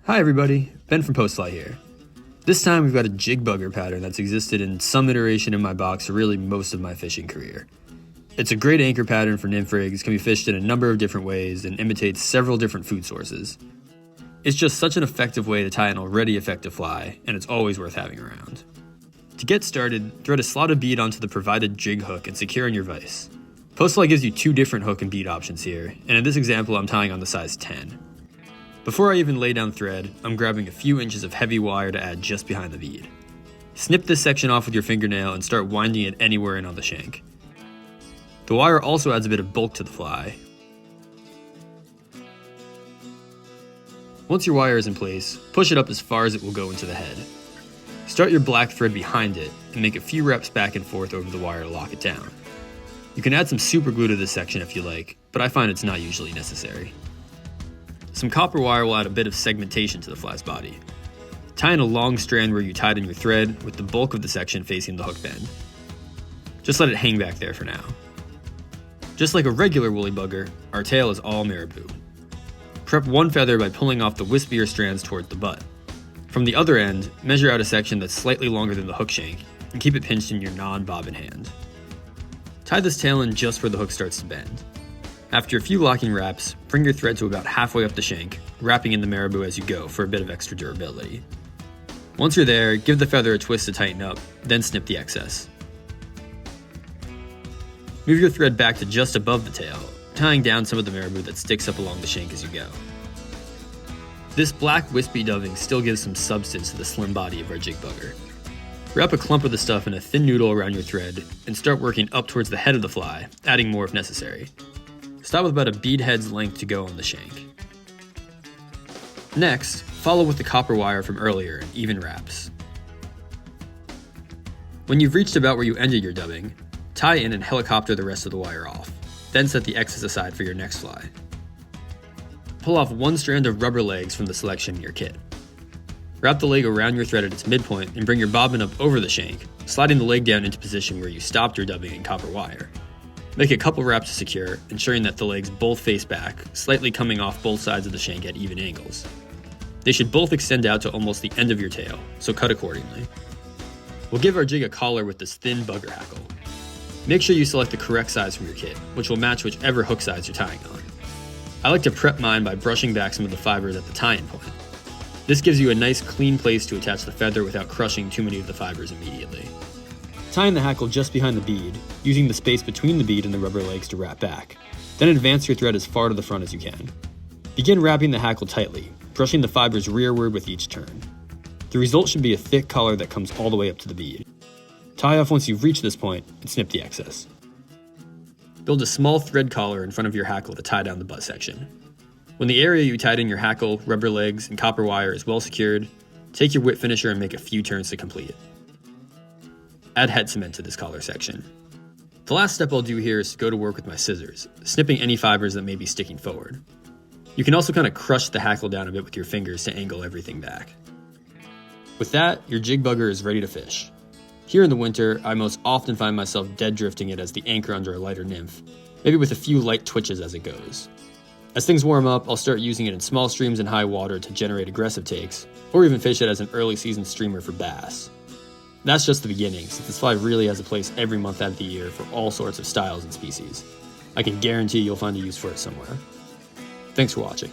Hi everybody, Ben from Postfly here. This time we've got a jig bugger pattern that's existed in some iteration in my box for really most of my fishing career. It's a great anchor pattern for nymph rigs, can be fished in a number of different ways, and imitates several different food sources. It's just such an effective way to tie an already effective fly, and it's always worth having around. To get started, thread a slotted bead onto the provided jig hook and secure in your vise. Postfly gives you two different hook and bead options here, and in this example I'm tying on the size 10. Before I even lay down thread, I'm grabbing a few inches of heavy wire to add just behind the bead. Snip this section off with your fingernail and start winding it anywhere in on the shank. The wire also adds a bit of bulk to the fly. Once your wire is in place, push it up as far as it will go into the head. Start your black thread behind it and make a few reps back and forth over the wire to lock it down. You can add some super glue to this section if you like, but I find it's not usually necessary. Some copper wire will add a bit of segmentation to the fly's body. Tie in a long strand where you tied in your thread with the bulk of the section facing the hook bend. Just let it hang back there for now. Just like a regular woolly bugger, our tail is all marabou. Prep one feather by pulling off the wispier strands towards the butt. From the other end, measure out a section that's slightly longer than the hook shank and keep it pinched in your non-bobbin hand. Tie this tail in just where the hook starts to bend. After a few locking wraps, bring your thread to about halfway up the shank, wrapping in the marabou as you go for a bit of extra durability. Once you're there, give the feather a twist to tighten up, then snip the excess. Move your thread back to just above the tail, tying down some of the marabou that sticks up along the shank as you go. This black wispy doving still gives some substance to the slim body of our jig bugger. Wrap a clump of the stuff in a thin noodle around your thread and start working up towards the head of the fly, adding more if necessary. Stop with about a bead head's length to go on the shank. Next, follow with the copper wire from earlier in even wraps. When you've reached about where you ended your dubbing, tie in and helicopter the rest of the wire off, then set the excess aside for your next fly. Pull off one strand of rubber legs from the selection in your kit. Wrap the leg around your thread at its midpoint and bring your bobbin up over the shank, sliding the leg down into position where you stopped your dubbing in copper wire. Make a couple wraps to secure, ensuring that the legs both face back, slightly coming off both sides of the shank at even angles. They should both extend out to almost the end of your tail, so cut accordingly. We'll give our jig a collar with this thin bugger hackle. Make sure you select the correct size from your kit, which will match whichever hook size you're tying on. I like to prep mine by brushing back some of the fibers at the tie-in point. This gives you a nice clean place to attach the feather without crushing too many of the fibers immediately. Tie in the hackle just behind the bead, using the space between the bead and the rubber legs to wrap back. Then advance your thread as far to the front as you can. Begin wrapping the hackle tightly, brushing the fibers rearward with each turn. The result should be a thick collar that comes all the way up to the bead. Tie off once you've reached this point and snip the excess. Build a small thread collar in front of your hackle to tie down the butt section. When the area you tied in your hackle, rubber legs, and copper wire is well secured, take your whip finisher and make a few turns to complete it. Add head cement to this collar section. The last step I'll do here is to go to work with my scissors, snipping any fibers that may be sticking forward. You can also kind of crush the hackle down a bit with your fingers to angle everything back. With that, your jig bugger is ready to fish. Here in the winter, I most often find myself dead drifting it as the anchor under a lighter nymph, maybe with a few light twitches as it goes. As things warm up, I'll start using it in small streams and high water to generate aggressive takes, or even fish it as an early season streamer for bass. That's just the beginning, since this fly really has a place every month out of the year for all sorts of styles and species. I can guarantee you'll find a use for it somewhere. Thanks for watching.